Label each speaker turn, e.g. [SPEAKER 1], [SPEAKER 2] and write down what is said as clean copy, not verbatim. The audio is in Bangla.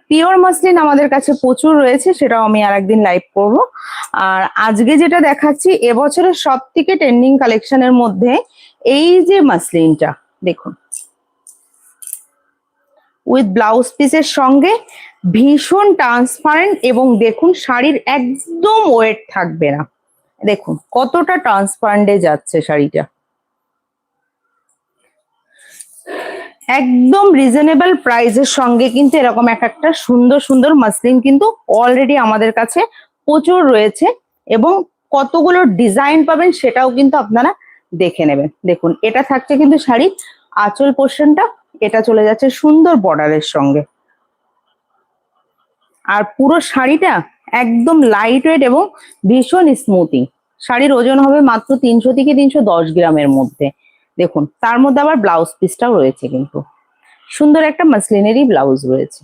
[SPEAKER 1] পিওর মাসলিন আমাদের কাছে প্রচুর রয়েছে, সেটাও আমি আরেকদিন লাইভ করব। আর আজকে যেটা দেখাচ্ছি এবছরের সব থেকে ট্রেন্ডিং কালেকশনের মধ্যে এই যে মাসলিনটা দেখুন, উইথ ব্লাউজ পিসের সঙ্গে ভীষণ ট্রান্সপারেন্ট, এবং দেখুন শাড়ির একদম ওয়েট থাকবে না। দেখুন কতটা ট্রান্সপারেন্টে যাচ্ছে শাড়িটা, একদম রিজনেবল প্রাইসের সঙ্গে কিন্তু এরকম একটা সুন্দর সুন্দর মাসলিন কিন্তু অলরেডি আমাদের কাছে প্রচুর রয়েছে, এবং কতগুলো ডিজাইন পাবেন সেটাও কিন্তু আপনারা দেখে নেবেন। দেখুন এটা থাকছে কিন্তু শাড়ির আঁচল পোর্শনটা, এটা চলে যাচ্ছে সুন্দর বর্ডারের সঙ্গে, আর পুরো শাড়িটা একদম লাইট ওয়েট এবং ভীষণ স্মুথিং। শাড়ির ওজন হবে মাত্র 300 থেকে 310 গ্রামের মধ্যে। দেখুন তার মধ্যে আবার ব্লাউজ পিসটাও রয়েছে, কিন্তু সুন্দর একটা মাসলিনেরই ব্লাউজ রয়েছে।